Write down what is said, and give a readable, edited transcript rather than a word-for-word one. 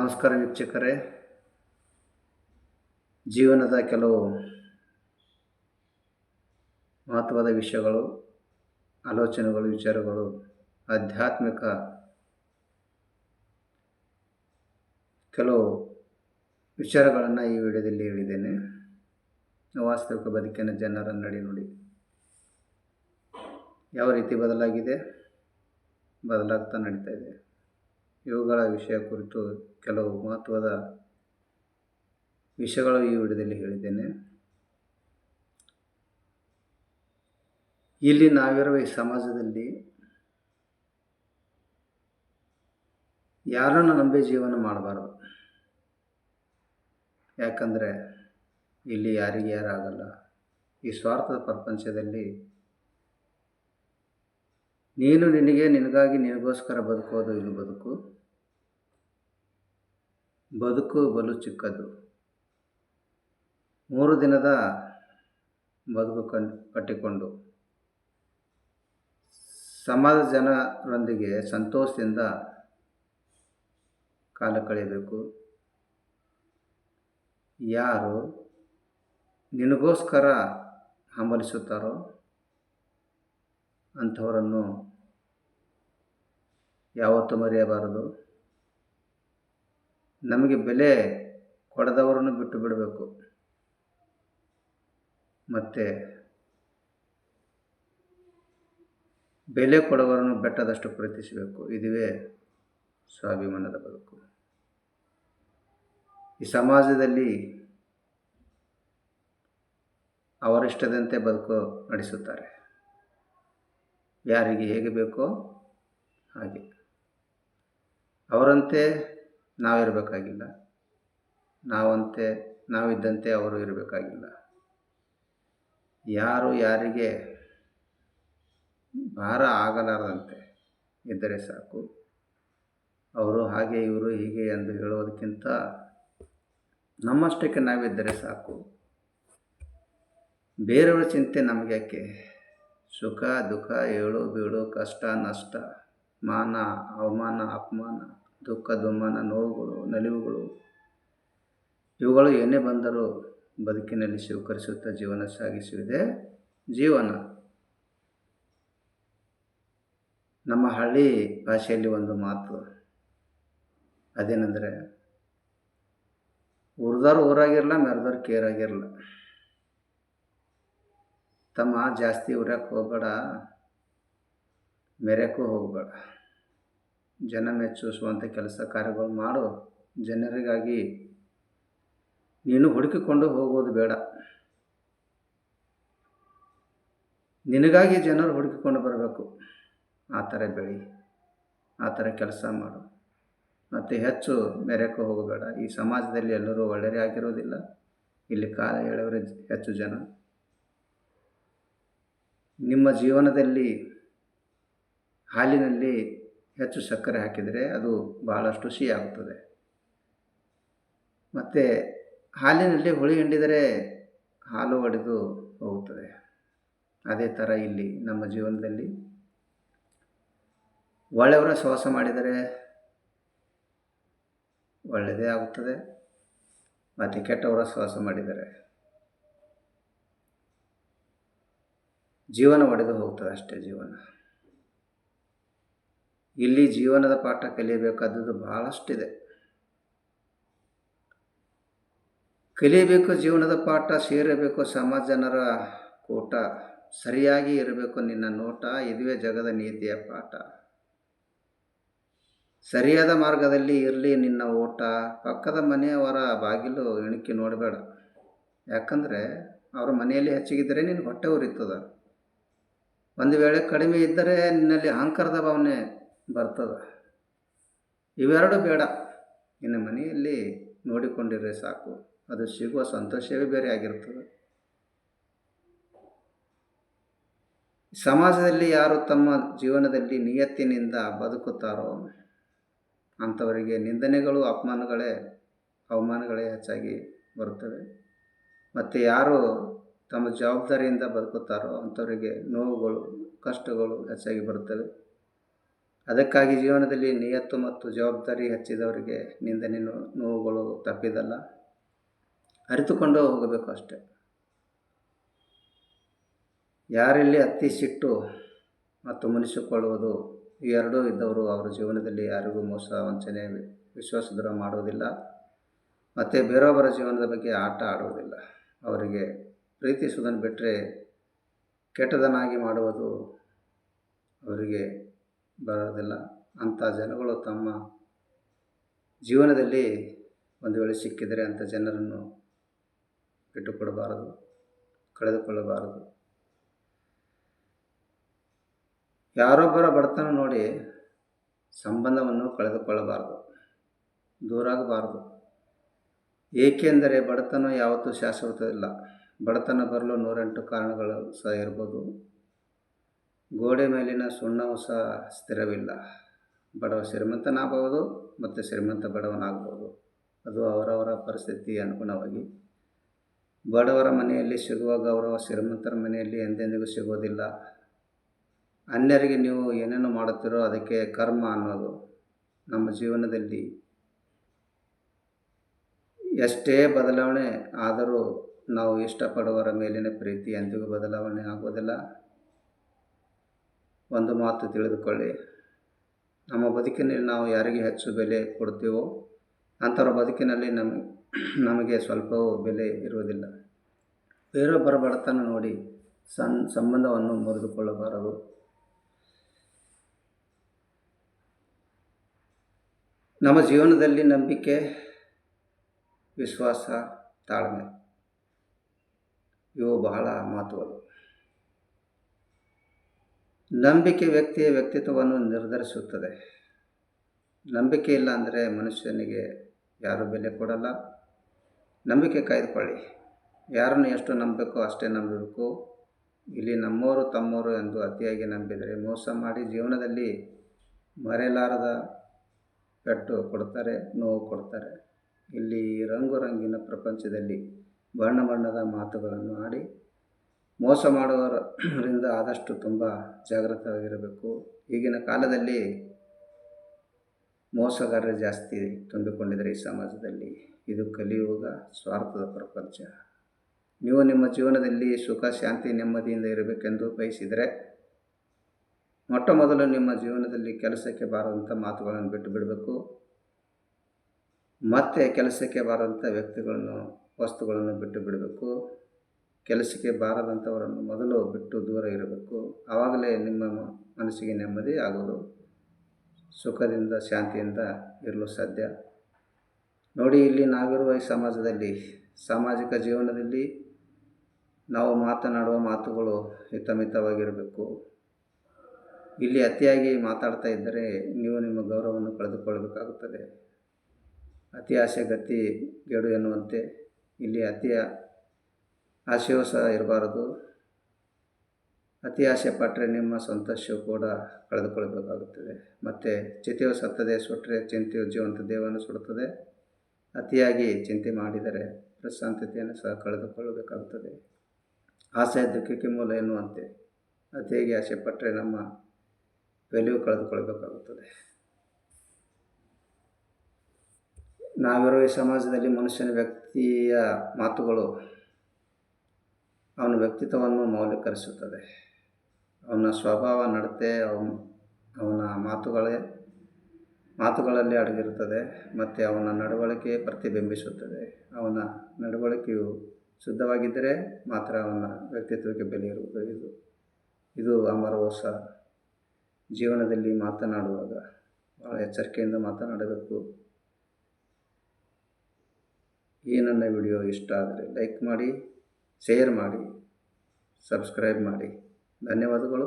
ನಮಸ್ಕಾರ ವೀಕ್ಷಕರೇ. ಜೀವನದ ಕೆಲವು ಮಹತ್ವದ ವಿಷಯಗಳು, ಆಲೋಚನೆಗಳು, ವಿಚಾರಗಳು, ಆಧ್ಯಾತ್ಮಿಕ ಕೆಲವು ವಿಚಾರಗಳನ್ನು ಈ ವಿಡಿಯೋದಲ್ಲಿ ಹೇಳಿದ್ದೇನೆ. ವಾಸ್ತವಿಕ ಬದುಕಿನ ಜನರ ನಡೆನುಡಿ ಯಾವ ರೀತಿ ಬದಲಾಗಿದೆ, ಬದಲಾಗ್ತಾ ನಡೀತಾ ಇದೆ, ಇವುಗಳ ವಿಷಯ ಕುರಿತು ಕೆಲವು ಮಹತ್ವದ ವಿಷಯಗಳು ಈ ವಿಡಿಯೋದಲ್ಲಿ ಹೇಳಿದ್ದೇನೆ. ಇಲ್ಲಿ ನಾವಿರುವ ಈ ಸಮಾಜದಲ್ಲಿ ಯಾರನ್ನು ನಂಬಿ ಜೀವನ ಮಾಡಬಾರ್ದು. ಯಾಕಂದರೆ ಇಲ್ಲಿ ಯಾರಿಗೆ ಯಾರಾಗಲ್ಲ. ಈ ಸ್ವಾರ್ಥದ ಪ್ರಪಂಚದಲ್ಲಿ ನೀನು ನಿನಗಾಗಿ ನಿನಗೋಸ್ಕರ ಬದುಕೋದು ಇದು ಬದುಕು ಬಲು ಚಿಕ್ಕದು. 3 ದಿನದ ಬದುಕು ಕಟ್ಟಿಕೊಂಡು ಸಮಾಜ ಜನರೊಂದಿಗೆ ಸಂತೋಷದಿಂದ ಕಾಲ ಕಳೆಯಬೇಕು. ಯಾರು ನಿನಗೋಸ್ಕರ ಹಂಬಲಿಸುತ್ತಾರೋ ಅಂಥವರನ್ನು ಯಾವತ್ತೂ ಮರೆಯಬಾರದು. ನಮಗೆ ಬೆಲೆ ಕೊಡದವರನ್ನು ಬಿಟ್ಟು ಬಿಡಬೇಕು. ಮತ್ತು ಬೆಲೆ ಕೊಡುವವರನ್ನು ಬೆಟ್ಟದಷ್ಟು ಪ್ರೀತಿಸಬೇಕು. ಇದುವೇ ಸ್ವಾಭಿಮಾನದ ಬದುಕು. ಈ ಸಮಾಜದಲ್ಲಿ ಅವರಿಷ್ಟದಂತೆ ಬದುಕು ನಡೆಸುತ್ತಾರೆ. ಯಾರಿಗೆ ಹೇಗೆ ಬೇಕೋ ಹಾಗೆ. ಅವರಂತೆ ನಾವಿರಬೇಕಾಗಿಲ್ಲ, ನಾವಿದ್ದಂತೆ ಅವರು ಇರಬೇಕಾಗಿಲ್ಲ. ಯಾರು ಯಾರಿಗೆ ಭಾರ ಆಗಲಾರದಂತೆ ಇದ್ದರೆ ಸಾಕು. ಅವರು ಹಾಗೆ ಇವರು ಹೀಗೆ ಎಂದು ಹೇಳೋದಕ್ಕಿಂತ ನಮ್ಮಷ್ಟಕ್ಕೆ ನಾವಿದ್ದರೆ ಸಾಕು. ಬೇರೆಯವರ ಚಿಂತೆ ನಮಗೆ ಯಾಕೆ? ಸುಖ ದುಃಖ, ಏಳು ಬೀಳು, ಕಷ್ಟ ನಷ್ಟ, ಮಾನ ಅವಮಾನ, ಅಪಮಾನ, ದುಃಖ ದುಮ್ಮಾನ, ನೋವುಗಳು, ನಲಿವುಗಳು, ಇವುಗಳು ಏನೇ ಬಂದರೂ ಬದುಕಿನಲ್ಲಿ ಸ್ವೀಕರಿಸುತ್ತಾ ಜೀವನ ಸಾಗಿಸುವುದೇ ಜೀವನ. ನಮ್ಮ ಹಳ್ಳಿ ಭಾಷೆಯಲ್ಲಿ ಒಂದು ಮಾತು, ಅದೇನೆಂದರೆ, ಉರ್ದವ್ರು ಊರಾಗಿರಲ್ಲ, ಮೆರೆದವ್ರು ಕೇರಾಗಿರಲ್ಲ. ತಮ್ಮ ಜಾಸ್ತಿ ಉರ್ಯಕ್ಕೆ ಹೋಗಬೇಡ, ಮೆರೆಯಕ್ಕೂ ಹೋಗಬೇಡ. ಜನ ಮೆಚ್ಚಿಸುವಂಥ ಕೆಲಸ ಕಾರ್ಯಗಳು ಮಾಡು. ಜನರಿಗಾಗಿ ನೀನು ಹುಡುಕಿಕೊಂಡು ಹೋಗೋದು ಬೇಡ. ನಿನಗಾಗಿ ಜನರು ಹುಡುಕಿಕೊಂಡು ಬರಬೇಕು. ಆ ಥರ ಬೆಳಿ, ಆ ಥರ ಕೆಲಸ ಮಾಡು. ಮತ್ತು ಹೆಚ್ಚು ಮೆರೆಯಕ್ಕೆ ಹೋಗಬೇಡ. ಈ ಸಮಾಜದಲ್ಲಿ ಎಲ್ಲರೂ ಒಳ್ಳೆಯದೇ ಆಗಿರೋದಿಲ್ಲ. ಇಲ್ಲಿ ಕಾಲ ಹೇಳೋರೇ ಹೆಚ್ಚು ಜನ. ನಿಮ್ಮ ಜೀವನದಲ್ಲಿ ಹಾಲಿನಲ್ಲಿ ಹೆಚ್ಚು ಸಕ್ಕರೆ ಹಾಕಿದರೆ ಅದು ಭಾಳಷ್ಟು ಸಿಹಿಯಾಗುತ್ತದೆ. ಮತ್ತು ಹಾಲಿನಲ್ಲಿ ಹುಳಿ ಹಿಂಡಿದರೆ ಹಾಲು ಒಡೆದು ಹೋಗುತ್ತದೆ. ಅದೇ ಥರ ಇಲ್ಲಿ ನಮ್ಮ ಜೀವನದಲ್ಲಿ ಒಳ್ಳೆಯವರ ಸಹವಾಸ ಮಾಡಿದರೆ ಒಳ್ಳೆಯದೇ ಆಗುತ್ತದೆ. ಮತ್ತು ಕೆಟ್ಟವರ ಸಹವಾಸ ಮಾಡಿದರೆ ಜೀವನ ಒಡೆದು ಹೋಗ್ತದೆ ಅಷ್ಟೇ. ಜೀವನ ಇಲ್ಲಿ ಜೀವನದ ಪಾಠ ಕಲಿಯಬೇಕಾದದ್ದು ಬಹಳಷ್ಟಿದೆ. ಕಲಿಯಬೇಕು ಜೀವನದ ಪಾಠ, ಸೇರಬೇಕು ಸಮಾಜ ಜನರ ಕೂಟ, ಸರಿಯಾಗಿ ಇರಬೇಕು ನಿನ್ನ ನೋಟ, ಇದುವೇ ಜಗದ ನೀತಿಯ ಪಾಠ. ಸರಿಯಾದ ಮಾರ್ಗದಲ್ಲಿ ಇರಲಿ ನಿನ್ನ ಓಟ, ಪಕ್ಕದ ಮನೆಯವರ ಬಾಗಿಲು ಇಣುಕಿ ನೋಡಬೇಡ. ಯಾಕಂದರೆ ಅವರ ಮನೆಯಲ್ಲಿ ಹೆಚ್ಚಿಗಿದ್ದರೆ ನಿನಗೆ ಹೊಟ್ಟೆ ಉರಿತದ. ಒಂದು ವೇಳೆ ಕಡಿಮೆ ಇದ್ದರೆ ನಿನ್ನಲ್ಲಿ ಅಹಂಕಾರದ ಭಾವನೆ ಬರ್ತದೆ. ಇವೆರಡು ಬೇಡ. ನಿನ್ನ ಮನೆಯಲ್ಲಿ ನೋಡಿಕೊಂಡಿರೇ ಸಾಕು. ಅದು ಸಿಗುವ ಸಂತೋಷವೇ ಬೇರೆ ಆಗಿರ್ತದೆ. ಸಮಾಜದಲ್ಲಿ ಯಾರು ತಮ್ಮ ಜೀವನದಲ್ಲಿ ನಿಯತ್ತಿನಿಂದ ಬದುಕುತ್ತಾರೋ ಅಂಥವರಿಗೆ ನಿಂದನೆಗಳು, ಅವಮಾನಗಳೇ ಹೆಚ್ಚಾಗಿ ಬರುತ್ತವೆ. ಮತ್ತು ಯಾರು ತಮ್ಮ ಜವಾಬ್ದಾರಿಯಿಂದ ಬದುಕುತ್ತಾರೋ ಅಂಥವರಿಗೆ ನೋವುಗಳು, ಕಷ್ಟಗಳು ಹೆಚ್ಚಾಗಿ ಬರುತ್ತವೆ. ಅದಕ್ಕಾಗಿ ಜೀವನದಲ್ಲಿ ನಿಯತ್ತು ಮತ್ತು ಜವಾಬ್ದಾರಿ ಹೆಚ್ಚಿದವರಿಗೆ ನಿಂದನೆ ನೋವುಗಳು ತಪ್ಪಿದಲ್ಲ, ಅರಿತುಕೊಂಡು ಹೋಗಬೇಕು ಅಷ್ಟೆ. ಯಾರಲ್ಲಿ ಅತಿ ಸಿಟ್ಟು ಮತ್ತು ಮುನಿಸಿಕೊಳ್ಳುವುದು ಈ ಎರಡೂ ಇದ್ದವರು ಅವರ ಜೀವನದಲ್ಲಿ ಯಾರಿಗೂ ಮೋಸ, ವಂಚನೆ, ವಿಶ್ವಾಸದ್ರೋಹ ಮಾಡುವುದಿಲ್ಲ ಮತ್ತು ಬೇರೊಬ್ಬರ ಜೀವನದ ಬಗ್ಗೆ ಆಟ ಆಡುವುದಿಲ್ಲ. ಅವರಿಗೆ ಪ್ರೀತಿಸುವುದನ್ನು ಬಿಟ್ಟರೆ ಕೆಟ್ಟದನ್ನಾಗಿ ಮಾಡುವುದು ಅವರಿಗೆ ಬರೋದಿಲ್ಲ. ಅಂಥ ಜನಗಳು ತಮ್ಮ ಜೀವನದಲ್ಲಿ ಒಂದು ವೇಳೆ ಸಿಕ್ಕಿದರೆ ಅಂಥ ಜನರನ್ನು ಬಿಟ್ಟುಕೊಡಬಾರದು, ಕಳೆದುಕೊಳ್ಳಬಾರದು. ಯಾರೊಬ್ಬರ ಬಡತನ ನೋಡಿ ಸಂಬಂಧವನ್ನು ಕಳೆದುಕೊಳ್ಳಬಾರದು, ದೂರಾಗಬಾರದು. ಏಕೆಂದರೆ ಬಡತನ ಯಾವತ್ತೂ ಶಾಶ್ವತವಿಲ್ಲ. ಬಡತನ ಬರಲು 108 ಕಾರಣಗಳು ಸಹ ಇರ್ಬೋದು. ಗೋಡೆ ಮೇಲಿನ ಸುಣ್ಣವು ಸಹ ಸ್ಥಿರವಿಲ್ಲ. ಬಡವ ಶ್ರೀಮಂತನಾಗಬಹುದು ಮತ್ತು ಶ್ರೀಮಂತ ಬಡವನಾಗಬಹುದು. ಅದು ಅವರವರ ಪರಿಸ್ಥಿತಿ ಅನುಗುಣವಾಗಿ. ಬಡವರ ಮನೆಯಲ್ಲಿ ಸಿಗುವ ಗೌರವ ಶ್ರೀಮಂತರ ಮನೆಯಲ್ಲಿ ಎಂದೆಂದಿಗೂ ಸಿಗೋದಿಲ್ಲ. ಅನ್ಯರಿಗೆ ನೀವು ಏನೇನು ಮಾಡುತ್ತೀರೋ ಅದಕ್ಕೆ ಕರ್ಮ ಅನ್ನೋದು. ನಮ್ಮ ಜೀವನದಲ್ಲಿ ಎಷ್ಟೇ ಬದಲಾವಣೆ ಆದರೂ ನಾವು ಇಷ್ಟಪಡುವವರ ಮೇಲಿನ ಪ್ರೀತಿ ಎಂದಿಗೂ ಬದಲಾವಣೆ ಆಗೋದಿಲ್ಲ. ಒಂದು ಮಾತು ತಿಳಿದುಕೊಳ್ಳಿ, ನಮ್ಮ ಬದುಕಿನಲ್ಲಿ ನಾವು ಯಾರಿಗೆ ಹೆಚ್ಚು ಬೆಲೆ ಕೊಡ್ತೀವೋ ಅಂಥವ್ರ ಬದುಕಿನಲ್ಲಿ ನಮಗೆ ಸ್ವಲ್ಪವೂ ಬೆಲೆ ಇರುವುದಿಲ್ಲ. ಬೇರೊಬ್ಬರ ಬಡತನ ನೋಡಿ ಸಂಬಂಧವನ್ನು ಮುರಿದುಕೊಳ್ಳಬಾರದು. ನಮ್ಮ ಜೀವನದಲ್ಲಿ ನಂಬಿಕೆ, ವಿಶ್ವಾಸ, ತಾಳ್ಮೆ ಇವು ಬಹಳ ಮಹತ್ವಗಳು. ನಂಬಿಕೆ ವ್ಯಕ್ತಿಯ ವ್ಯಕ್ತಿತ್ವವನ್ನು ನಿರ್ಧರಿಸುತ್ತದೆ. ನಂಬಿಕೆ ಇಲ್ಲ ಅಂದರೆ ಮನುಷ್ಯನಿಗೆ ಯಾರೂ ಬೆಲೆ ಕೊಡಲ್ಲ. ನಂಬಿಕೆ ಕಾಯ್ದುಕೊಳ್ಳಿ. ಯಾರನ್ನು ಎಷ್ಟು ನಂಬಬೇಕೋ ಅಷ್ಟೇ ನಂಬಬೇಕು. ಇಲ್ಲಿ ನಮ್ಮವರು ತಮ್ಮವರು ಎಂದು ಅತಿಯಾಗಿ ನಂಬಿದರೆ ಮೋಸ ಮಾಡಿ ಜೀವನದಲ್ಲಿ ಮರೆಯಲಾರದ ಪೆಟ್ಟು ಕೊಡ್ತಾರೆ, ನೋವು ಕೊಡ್ತಾರೆ. ಇಲ್ಲಿ ರಂಗಿನ ಪ್ರಪಂಚದಲ್ಲಿ ಬಣ್ಣ ಬಣ್ಣದ ಮಾತುಗಳನ್ನು ಆಡಿ ಮೋಸ ಮಾಡುವವರಿಂದ ಆದಷ್ಟು ತುಂಬ ಜಾಗೃತವಾಗಿರಬೇಕು. ಈಗಿನ ಕಾಲದಲ್ಲಿ ಮೋಸಗಾರರು ಜಾಸ್ತಿ ತುಂಬಿಕೊಂಡಿದ್ದಾರೆ ಈ ಸಮಾಜದಲ್ಲಿ. ಇದು ಕಲಿಯುಗ, ಸ್ವಾರ್ಥದ ಪ್ರಪಂಚ. ನೀವು ನಿಮ್ಮ ಜೀವನದಲ್ಲಿ ಸುಖ, ಶಾಂತಿ, ನೆಮ್ಮದಿಯಿಂದ ಇರಬೇಕೆಂದು ಬಯಸಿದರೆ ಮೊಟ್ಟ ಮೊದಲು ನಿಮ್ಮ ಜೀವನದಲ್ಲಿ ಕೆಲಸಕ್ಕೆ ಬಾರದಂಥ ಮಾತುಗಳನ್ನು ಬಿಟ್ಟು ಬಿಡಬೇಕು. ಮತ್ತು ಕೆಲಸಕ್ಕೆ ಬಾರದಂಥ ವ್ಯಕ್ತಿಗಳನ್ನು, ವಸ್ತುಗಳನ್ನು ಬಿಟ್ಟು ಬಿಡಬೇಕು. ಕೆಲಸಕ್ಕೆ ಬಾರದಂಥವರನ್ನು ಮೊದಲು ಬಿಟ್ಟು ದೂರ ಇರಬೇಕು. ಆವಾಗಲೇ ನಿಮ್ಮ ಮನಸ್ಸಿಗೆ ನೆಮ್ಮದಿ ಆಗೋದು, ಸುಖದಿಂದ ಶಾಂತಿಯಿಂದ ಇರಲು ಸಾಧ್ಯ. ನೋಡಿ, ಇಲ್ಲಿ ನಾವಿರುವ ಈ ಸಮಾಜದಲ್ಲಿ, ಸಾಮಾಜಿಕ ಜೀವನದಲ್ಲಿ ನಾವು ಮಾತನಾಡುವ ಮಾತುಗಳು ಹಿತಮಿತವಾಗಿರಬೇಕು. ಇಲ್ಲಿ ಅತಿಯಾಗಿ ಮಾತಾಡ್ತಾ ಇದ್ದರೆ ನೀವು ನಿಮ್ಮ ಗೌರವವನ್ನು ಕಳೆದುಕೊಳ್ಳಬೇಕಾಗುತ್ತದೆ. ಅತಿ ಆಸೆ ಗತಿ ಗೆಡು ಎನ್ನುವಂತೆ ಇಲ್ಲಿ ಅತಿ ಆಸೆಯೂ ಸಹ ಇರಬಾರದು. ಅತಿ ಆಸೆ ಪಟ್ಟರೆ ನಿಮ್ಮ ಸಂತೋಷ ಕೂಡ ಕಳೆದುಕೊಳ್ಳಬೇಕಾಗುತ್ತದೆ. ಮತ್ತು ಚಿತೆಯು ಸತ್ತದೆ, ಸುಟ್ಟರೆ ಚಿಂತೆಯು ಜೀವಂತ ದೇಹವನ್ನು ಸುಡುತ್ತದೆ. ಅತಿಯಾಗಿ ಚಿಂತೆ ಮಾಡಿದರೆ ಪ್ರಶಾಂತತೆಯನ್ನು ಸಹ ಕಳೆದುಕೊಳ್ಳಬೇಕಾಗುತ್ತದೆ. ಆಸೆ ದುಃಖಕ್ಕೆ ಮೂಲ ಎನ್ನುವಂತೆ ಅತಿಯಾಗಿ ಆಸೆ ಪಟ್ಟರೆ ನಮ್ಮ ವ್ಯಾಲ್ಯೂ ಕಳೆದುಕೊಳ್ಳಬೇಕಾಗುತ್ತದೆ. ನಾವಿರುವ ಈ ಸಮಾಜದಲ್ಲಿ ಮನುಷ್ಯನ ವ್ಯಕ್ತಿಯ ಮಾತುಗಳು ಅವನ ವ್ಯಕ್ತಿತ್ವವನ್ನು ಮೌಲ್ಯೀಕರಿಸುತ್ತದೆ. ಅವನ ಸ್ವಭಾವ, ನಡತೆ, ಅವನ ಮಾತುಗಳಲ್ಲಿ ಅಡಗಿರುತ್ತದೆ ಮತ್ತು ಅವನ ನಡವಳಿಕೆ ಪ್ರತಿಬಿಂಬಿಸುತ್ತದೆ. ಅವನ ನಡವಳಿಕೆಯು ಶುದ್ಧವಾಗಿದ್ದರೆ ಮಾತ್ರ ಅವನ ವ್ಯಕ್ತಿತ್ವಕ್ಕೆ ಬೆಲೆ ಇರುವುದು. ಇದು ಅಮರಕೋಶ. ಜೀವನದಲ್ಲಿ ಮಾತನಾಡುವಾಗ ಭಾಳ ಎಚ್ಚರಿಕೆಯಿಂದ ಮಾತನಾಡಬೇಕು. ಈ ನನ್ನ ವಿಡಿಯೋ ಇಷ್ಟ ಆದರೆ ಲೈಕ್ ಮಾಡಿ, ಶೇರ್ ಮಾಡಿ, ಸಬ್ಸ್ಕ್ರೈಬ್ ಮಾಡಿ. ಧನ್ಯವಾದಗಳು.